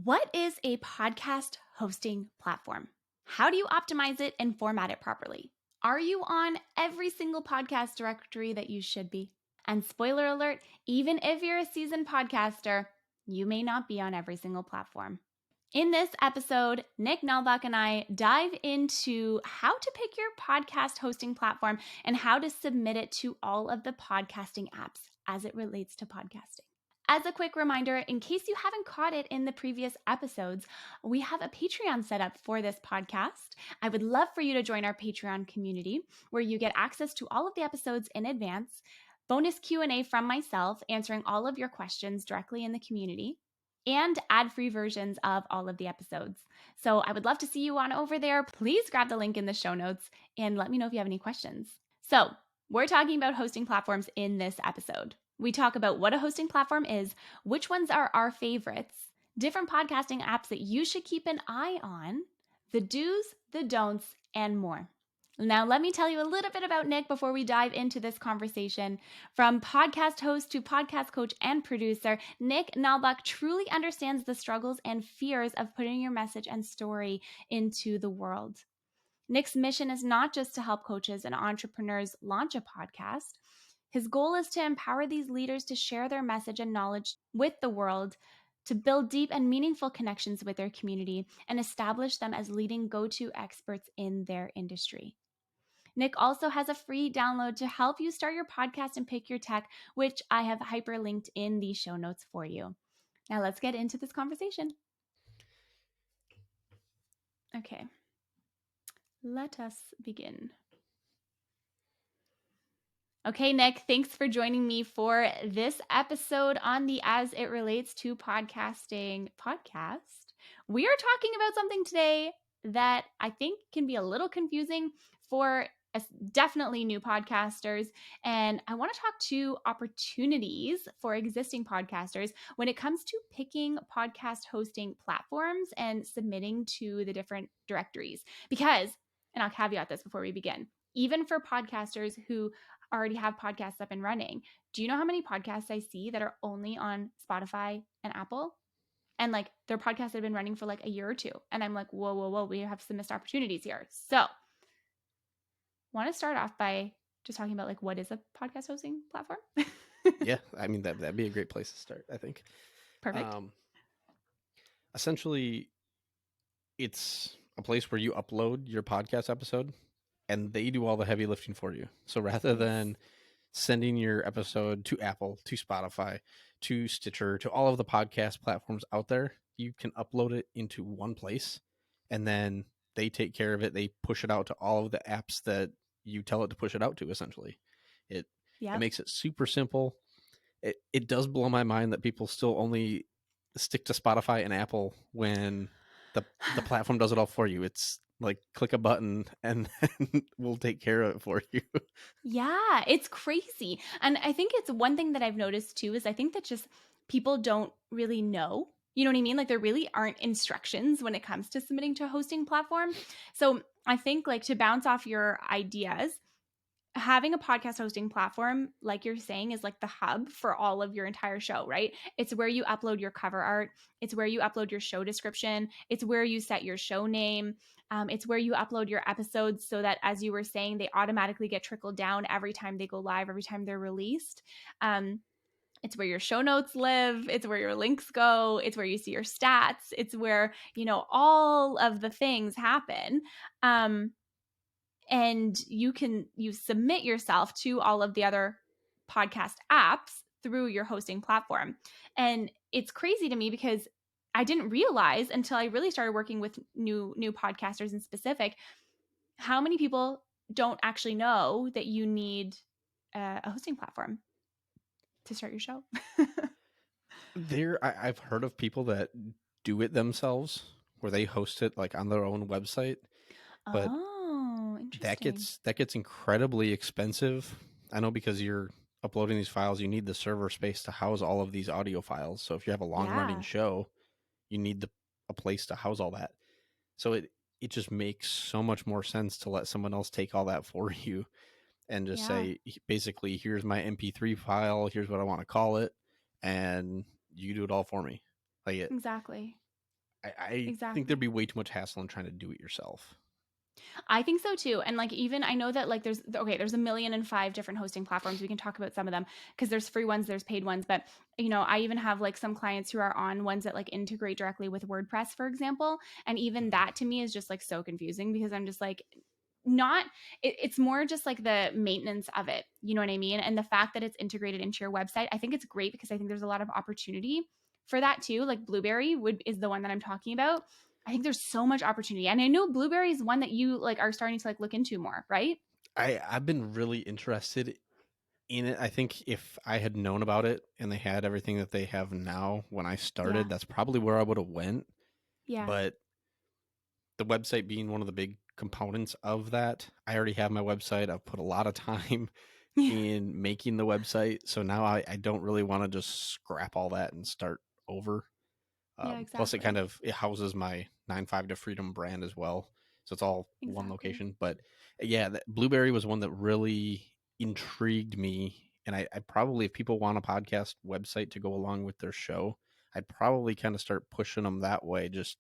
What is a podcast hosting platform? How do you optimize it and format it properly? Are you on every single podcast directory that you should be? And spoiler alert, even if you're a seasoned podcaster, you may not be on every single platform. In this episode, Nick Nalbach and I dive into how to pick your podcast hosting platform and how to submit it to all of the podcasting apps as it relates to podcasting. As a quick reminder, in case you haven't caught it in the previous episodes, we have a Patreon set up for this podcast. I would love for you to join our Patreon community where you get access to all of the episodes in advance, bonus Q&A from myself answering all of your questions directly in the community, and ad-free versions of all of the episodes. So I would love to see you on over there. Please grab the link in the show notes and let me know if you have any questions. So we're talking about hosting platforms in this episode. We talk about what a hosting platform is, which ones are our favorites, different podcasting apps that you should keep an eye on, the do's, the don'ts, and more. Now, let me tell you a little bit about Nick before we dive into this conversation. From podcast host to podcast coach and producer, Nick Nalbach truly understands the struggles and fears of putting your message and story into the world. Nick's mission is not just to help coaches and entrepreneurs launch a podcast. His goal is to empower these leaders to share their message and knowledge with the world, to build deep and meaningful connections with their community, and establish them as leading go-to experts in their industry. Nick also has a free download to help you start your podcast and pick your tech, which I have hyperlinked in the show notes for you. Now let's get into this conversation. Okay, let us begin. Okay, Nick, thanks for joining me for this episode on the As It Relates to Podcasting podcast. We are talking about something today that I think can be a little confusing for definitely new podcasters. And I want to talk to opportunities for existing podcasters when it comes to picking podcast hosting platforms and submitting to the different directories. Because, and I'll caveat this before we begin, even for podcasters who already have podcasts up and running. Do you know how many podcasts I see that are only on Spotify and Apple? And like their podcasts have been running for like a year or two. And I'm like, whoa, we have some missed opportunities here. So want to start off by just talking about like what is a podcast hosting platform? Yeah, I mean that'd be a great place to start, I think. Perfect. Essentially, it's a place where you upload your podcast episode and they do all the heavy lifting for you. So rather than sending your episode to Apple, to Spotify, to Stitcher, to all of the podcast platforms out there, you can upload it into one place and then they take care of it. They push it out to all of the apps that you tell it to push it out to, essentially. It makes it super simple. It does blow my mind that people still only stick to Spotify and Apple when the platform does it all for you. It's like click a button and then we'll take care of it for you. Yeah, it's crazy. And I think it's one thing that I've noticed too is I think that just people don't really know. You know what I mean? Like there really aren't instructions when it comes to submitting to a hosting platform. So I think like to bounce off your ideas, having a podcast hosting platform, like you're saying, is like the hub for all of your entire show, right? It's where you upload your cover art. It's where you upload your show description. It's where you set your show name. It's where you upload your episodes so that, as you were saying, they automatically get trickled down every time they go live, every time they're released. It's where your show notes live. It's where your links go. It's where you see your stats. It's where, you know, all of the things happen. And you submit yourself to all of the other podcast apps through your hosting platform. And it's crazy to me because I didn't realize until I really started working with new podcasters in specific how many people don't actually know that you need a hosting platform to start your show. I've heard of people that do it themselves where they host it like on their own website, but Interesting. that gets incredibly expensive. I know because you're uploading these files, you need the server space to house all of these audio files. So if you have a long running show, you need a place to house all that. So it just makes so much more sense to let someone else take all that for you and just say, basically, here's my MP3 file, here's what I want to call it, and you do it all for me. Like Exactly. I think there'd Exactly. be way too much hassle in trying to do it yourself. I think so too. And like, even I know that like there's a million and five different hosting platforms. We can talk about some of them because there's free ones, there's paid ones. But, I even have like some clients who are on ones that like integrate directly with WordPress, for example. And even Mhm. that to me is just like so confusing because I'm just like, not it's more just like the maintenance of it, you know what I mean? And the fact that it's integrated into your website, I think it's great because I think there's a lot of opportunity for that too. Like Blueberry is the one that I'm talking about. I think there's so much opportunity, and I know Blueberry is one that you like are starting to like look into more, right? I've been really interested in it. I think if I had known about it and they had everything that they have now when I Yeah. started, that's probably where I would have went. Yeah. But the website being one of the big components of that, I already have my website. I've put a lot of time Yeah. in making the website. So now I don't really want to just scrap all that and start over. Yeah, Plus, exactly. it houses my 9 5 to Freedom brand as well, so it's all one Exactly. location. But yeah, Blueberry was one that really intrigued me, and I probably, if people want a podcast website to go along with their show, I'd probably kind of start pushing them that way, just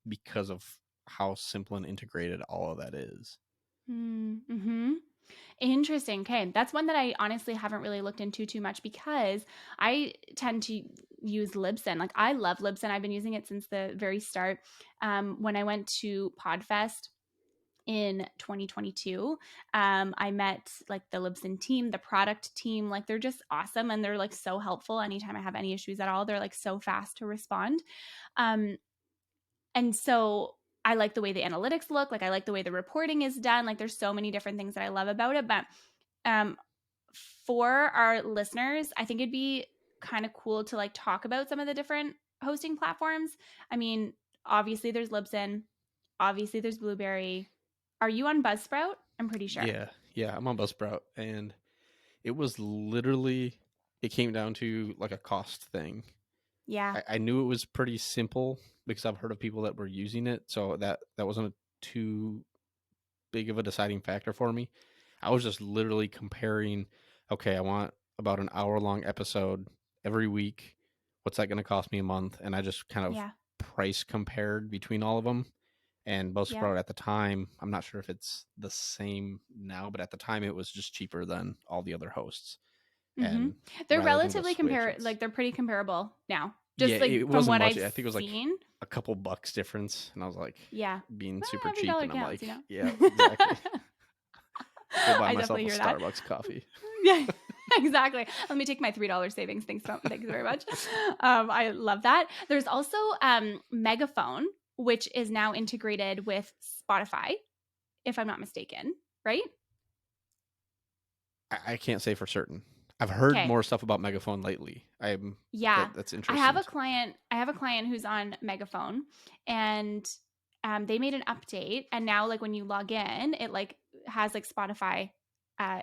because of how simple and integrated all of that is. Mm-hmm. Interesting. Okay. That's one that I honestly haven't really looked into too much because I tend to use Libsyn. Like, I love Libsyn. I've been using it since the very start. When I went to Podfest in 2022, I met like the Libsyn team, the product team. Like, they're just awesome and they're like so helpful. Anytime I have any issues at all, they're like so fast to respond. Um, and so I like the way the analytics look. Like, I like the way the reporting is done. Like, there's so many different things that I love about it. But um, for our listeners, I think it'd be kind of cool to like talk about some of the different hosting platforms. I mean, obviously there's Libsyn, obviously there's Blueberry. Are you on Buzzsprout? I'm pretty sure. Yeah, I'm on Buzzsprout, and it was literally, it came down to like a cost thing. Yeah. I knew it was pretty simple because I've heard of people that were using it, so that wasn't too big of a deciding factor for me. I was just literally comparing. Okay, I want about an hour long episode every week. What's that going to cost me a month? And I just kind of Yeah. price compared between all of them. And Yeah. Buzzsprout at the time, I'm not sure if it's the same now, but at the time it was just cheaper than all the other hosts. Mm-hmm. And They're rather than go relatively switch, it's, they're pretty comparable now. yeah, Just it like from wasn't what much. I've I think it was like seen. a couple bucks difference, and I was like, Yeah. being Well, super every cheap, dollar and I'm counts, like, you know. yeah, exactly. Go buy I myself definitely a hear that. Starbucks coffee. Yeah, exactly. Let me take my $3 savings. Thanks, thanks very much. I love that. There's also Megaphone, which is now integrated with Spotify, if I'm not mistaken. Right? I can't say for certain. I've heard Okay. more stuff about Megaphone lately. Yeah, That's I have interesting. a client. I have a client who's on Megaphone, and they made an update, and now like when you log in, it like has like Spotify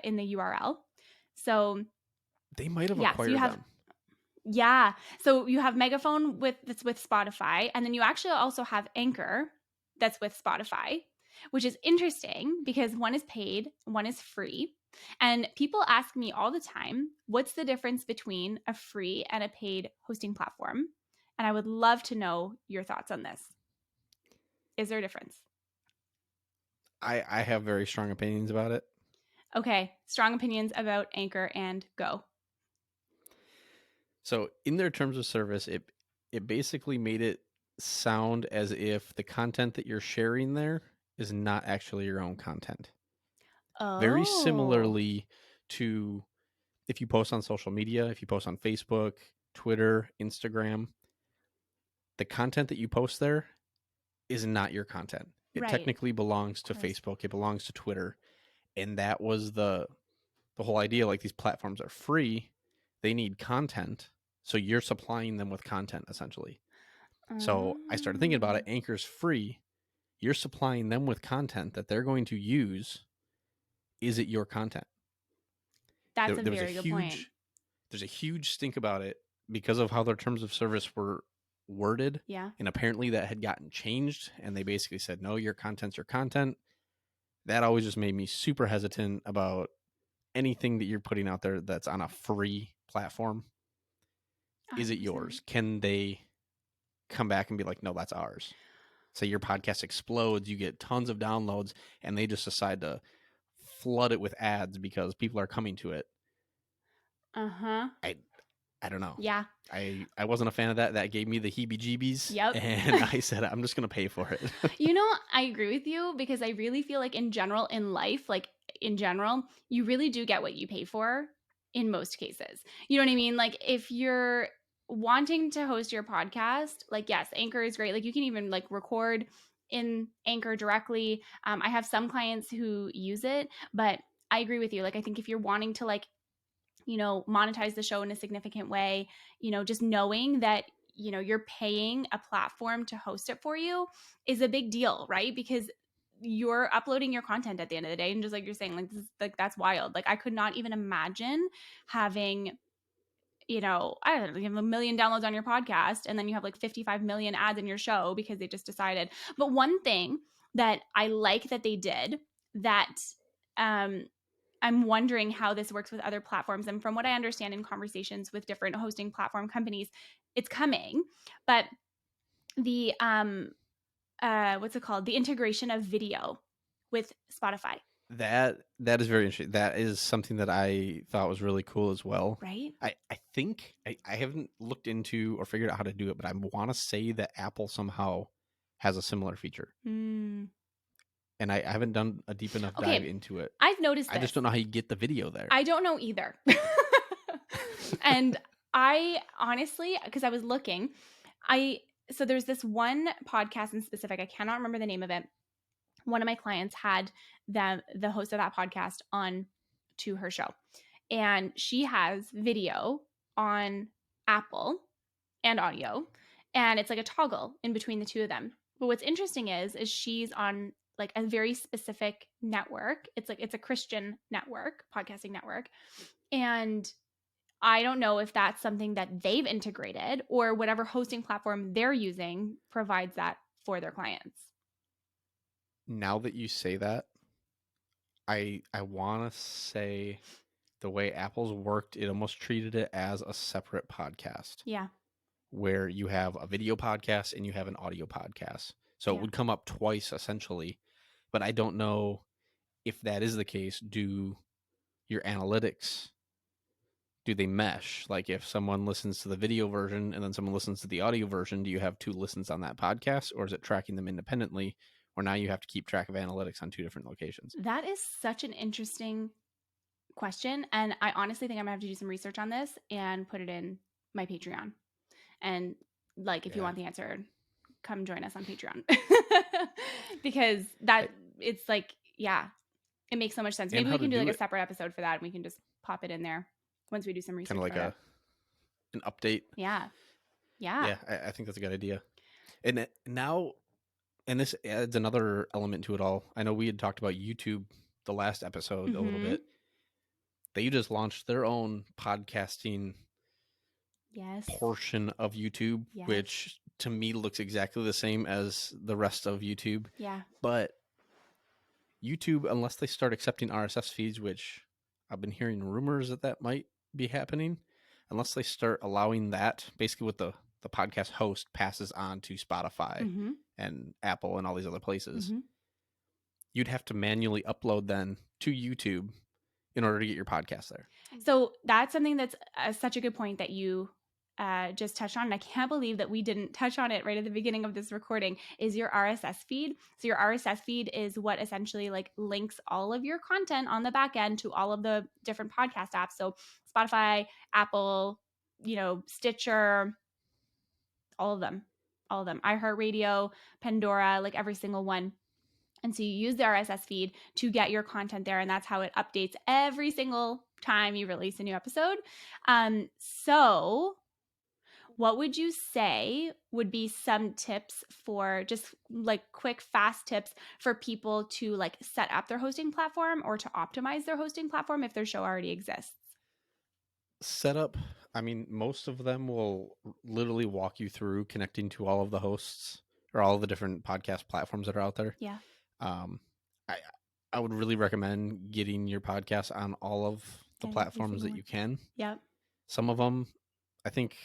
in the URL. So They might have yeah, so you acquired have them. yeah. So you have Megaphone that's with Spotify, and then you actually also have Anchor that's with Spotify, which is interesting because one is paid, one is free. And people ask me all the time, what's the difference between a free and a paid hosting platform? And I would love to know your thoughts on this. Is there a difference? I have very strong opinions about it. Okay, strong opinions about Anchor and Go. So in their terms of service, it basically made it sound as if the content that you're sharing there is not actually your own content. Very Oh, similarly to if you post on social media, if you post on Facebook, Twitter, Instagram, the content that you post there is not your content. It right. technically belongs Of to course. Facebook, it belongs to Twitter, and that was the whole idea. Like, these platforms are free, they need content, so you're supplying them with content essentially. So I started thinking about it. Oh, Anchor's free, you're supplying them with content that they're going to use. Is it your content? that's there, a there was a very good point. huge there's a huge stink about it because of how their terms of service were worded, Yeah. and apparently that had gotten changed, and they basically said, no, your content's your content. That always just made me super hesitant about anything that you're putting out there that's on a free platform. Is it 100%. yours? Can they come back and be like, no, that's ours. Say your podcast explodes, you get tons of downloads, and they just decide to flood it with ads because people are coming to it. Uh-huh. I don't know. Yeah. I wasn't a fan of that. That gave me the heebie-jeebies. Yep. And I said, I'm just going to pay for it. I agree with you because I really feel like in general in life, like in general, you really do get what you pay for in most cases. You know what I mean? Like if you're wanting to host your podcast, like yes, Anchor is great. Like you can even like record in Anchor directly. I have some clients who use it, but I agree with you. Like I think if you're wanting to like monetize the show in a significant way, just knowing that, you're paying a platform to host it for you is a big deal, right? Because you're uploading your content at the end of the day. And just like you're saying, like, this is, like, that's wild. Like, I could not even imagine having, I don't know, you have 1 million downloads on your podcast and then you have like 55 million ads in your show because they just decided. But one thing that I like that they did that, um, I'm wondering how this works with other platforms. And from what I understand in conversations with different hosting platform companies, it's coming. But the what's it called? The integration of video with Spotify. That is very interesting. That is something that I thought was really cool as well. Right? I think I haven't looked into or figured out how to do it, but I want to say that Apple somehow has a similar feature. And I haven't done a deep enough dive into it. I've noticed I this. just don't know how you get the video there. I don't know either. And I honestly, because I was looking, so there's this one podcast in specific, I cannot remember the name of it. One of my clients had the host of that podcast on to her show. And she has video on Apple and audio. And it's like a toggle in between the two of them. But what's interesting is she's on like a very specific network. It's a Christian network, podcasting network. And I don't know if that's something that they've integrated or whatever hosting platform they're using provides that for their clients. Now that you say that, I want to say the way Apple's worked, it almost treated it as a separate podcast. Yeah. Where you have a video podcast and you have an audio podcast. So it would come up twice essentially. But I don't know if that is the case. Do your analytics, do they mesh? Like if someone listens to the video version and then someone listens to the audio version, do you have 2 listens on that podcast, or is it tracking them independently? Or now you have to keep track of analytics on 2 different locations? That is such an interesting question. And I honestly think I'm gonna have to do some research on this and put it in my Patreon. And like, if you want the answer, come join us on Patreon. Because it's like, yeah, it makes so much sense. Maybe we can do like a separate episode for that and we can just pop it in there once we do some research. Kind of like an update. Yeah. I think that's a good idea. And now, and this adds another element to it all. I know we had talked about YouTube the last episode a little bit. They just launched their own podcasting portion of YouTube, which to me looks exactly the same as the rest of YouTube. Yeah. But YouTube, unless they start accepting RSS feeds, which I've been hearing rumors that might be happening, unless they start allowing that, basically what the podcast host passes on to Spotify and Apple and all these other places, you'd have to manually upload then to YouTube in order to get your podcast there. So that's something that's such a good point that you just touched on. And I can't believe that we didn't touch on it right at the beginning of this recording, is your RSS feed. So your RSS feed is what essentially like links all of your content on the back end to all of the different podcast apps. So Spotify, Apple, Stitcher, all of them, iHeartRadio, Pandora, like every single one. And so you use the RSS feed to get your content there. And that's how it updates every single time you release a new episode. So what would you say would be some tips for just like quick, fast tips for people to like set up their hosting platform or to optimize their hosting platform if their show already exists? Setup. I mean, most of them will literally walk you through connecting to all of the hosts or all of the different podcast platforms that are out there. Yeah. I would really recommend getting your podcast on all of the platforms that you can. Yep. Some of them, I think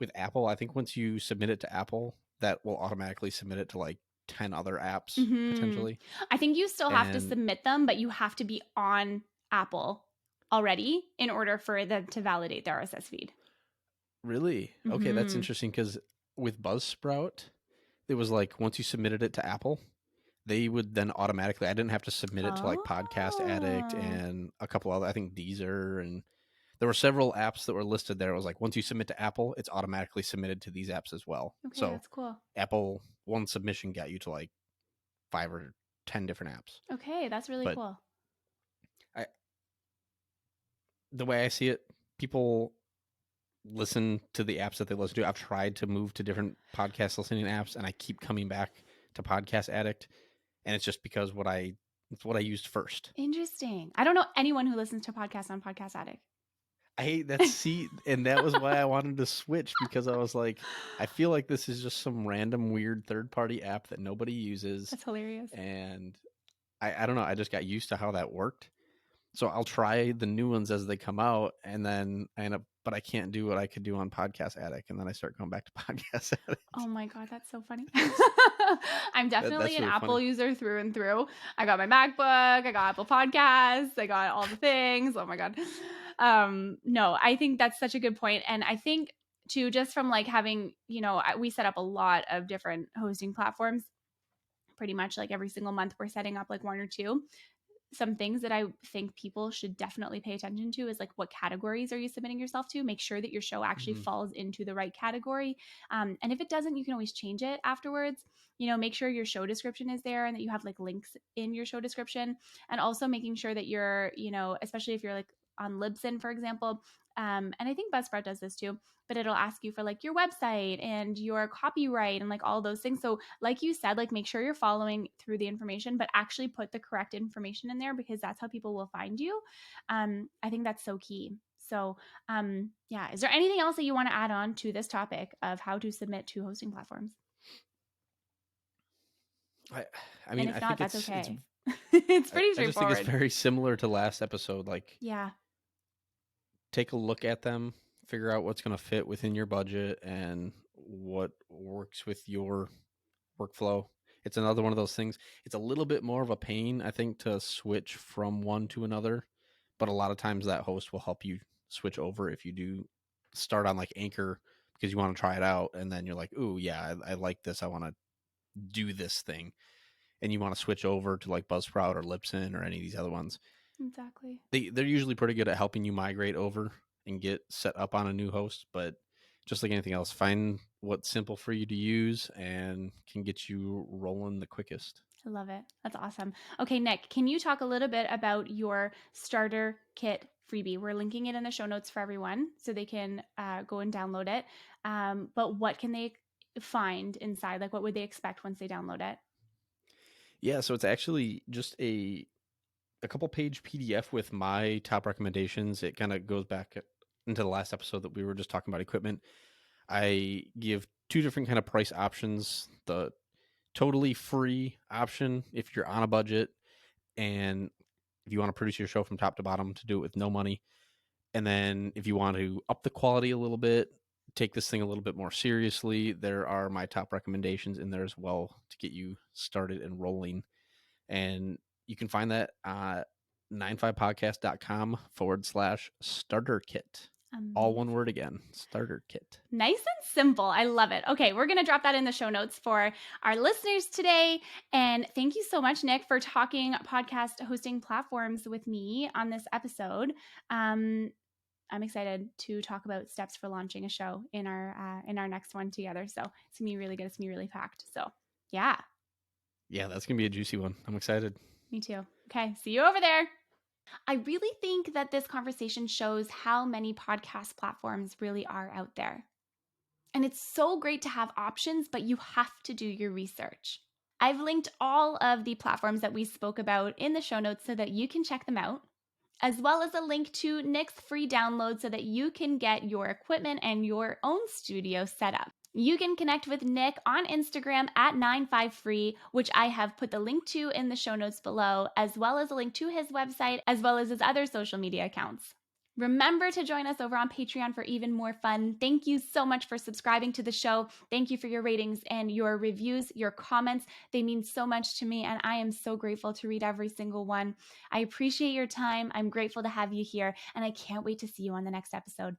with Apple, I think once you submit it to Apple, that will automatically submit it to like 10 other apps potentially. I think you still have to And submit them, but you have to be on Apple already in order for them to validate the RSS feed. really, okay, that's interesting because with Buzzsprout, it was like once you submitted it to Apple, they would then automatically. I didn't have to submit it to like Podcast Addict Oh. and a couple other. I think Deezer, and there were several apps that were listed there. It was like once you submit to Apple, it's automatically submitted to these apps as well. Okay, So that's cool. Apple one submission got you to like 5 or 10 different apps. Okay, that's really But cool. I, the way I see it, people listen to the apps that they listen to. I've tried to move to different podcast listening apps, and I keep coming back to Podcast Addict, and it's just because it's what I used first. Interesting. I don't know anyone who listens to podcasts on Podcast Addict. I hate that seat, and that was why I wanted to switch, because I was like, I feel like this is just some random weird third-party app that nobody uses. That's hilarious. And I don't know. I just got used to how that worked. So I'll try the new ones as they come out, and then I end up, but I can't do what I could do on Podcast Addict, and then I start going back to Podcast Addict. Oh my God, that's so funny. I'm definitely that's an really Apple funny. user through and through. I got my MacBook, I got Apple Podcasts, I got all the things. Oh my God. No, I think that's such a good point. And I think too, just from like having, we set up a lot of different hosting platforms. Pretty much like every single month, we're setting up like one or two. Some things that I think people should definitely pay attention to is like, what categories are you submitting yourself to? Make sure that your show actually falls into the right category. And if it doesn't, you can always change it afterwards. Make sure your show description is there and that you have like links in your show description. And also making sure that you're, especially if you're like on Libsyn, for example. And I think Buzzsprout does this too, but it'll ask you for like your website and your copyright and like all those things. So like you said, like make sure you're following through the information, but actually put the correct information in there, because that's how people will find you. I think that's so key. So yeah, is there anything else that you want to add on to this topic of how to submit to hosting platforms? I mean, and if I not, think that's okay. it's It's pretty I just think straightforward. it's very similar to last episode. Like, Yeah. take a look at them, figure out what's going to fit within your budget and what works with your workflow. It's another one of those things. It's a little bit more of a pain, I think, to switch from one to another, but a lot of times that host will help you switch over if you do start on like Anchor because you want to try it out, and then you're like, ooh, yeah, I like this. I want to do this thing. And you want to switch over to like Buzzsprout or Libsyn or any of these other ones. Exactly. They're usually pretty good at helping you migrate over and get set up on a new host, but just like anything else, find what's simple for you to use and can get you rolling the quickest. I love it. That's awesome. Okay, Nick, can you talk a little bit about your starter kit freebie? We're linking it in the show notes for everyone so they can go and download it. But what can they find inside? Like, what would they expect once they download it? Yeah, so it's actually just a couple page PDF with my top recommendations. It kind of goes back into the last episode that we were just talking about equipment. I give 2 different kind of price options. The totally free option if you're on a budget and if you want to produce your show from top to bottom, to do it with no money. And then if you want to up the quality a little bit, take this thing a little bit more seriously, there are my top recommendations in there as well to get you started and rolling. And you can find that at 95podcast.com/starter kit. All one word again, starter kit. Nice and simple. I love it. Okay, we're going to drop that in the show notes for our listeners today. And thank you so much, Nick, for talking podcast hosting platforms with me on this episode. I'm excited to talk about steps for launching a show in our next one together. So it's gonna be really good. It's gonna be really packed. So yeah, that's gonna be a juicy one. I'm excited. Me too. Okay, see you over there. I really think that this conversation shows how many podcast platforms really are out there. And it's so great to have options, but you have to do your research. I've linked all of the platforms that we spoke about in the show notes so that you can check them out, as well as a link to Nick's free download so that you can get your equipment and your own studio set up. You can connect with Nick on Instagram at 95free, which I have put the link to in the show notes below, as well as a link to his website, as well as his other social media accounts. Remember to join us over on Patreon for even more fun. Thank you so much for subscribing to the show. Thank you for your ratings and your reviews, your comments. They mean so much to me, and I am so grateful to read every single one. I appreciate your time. I'm grateful to have you here, and I can't wait to see you on the next episode.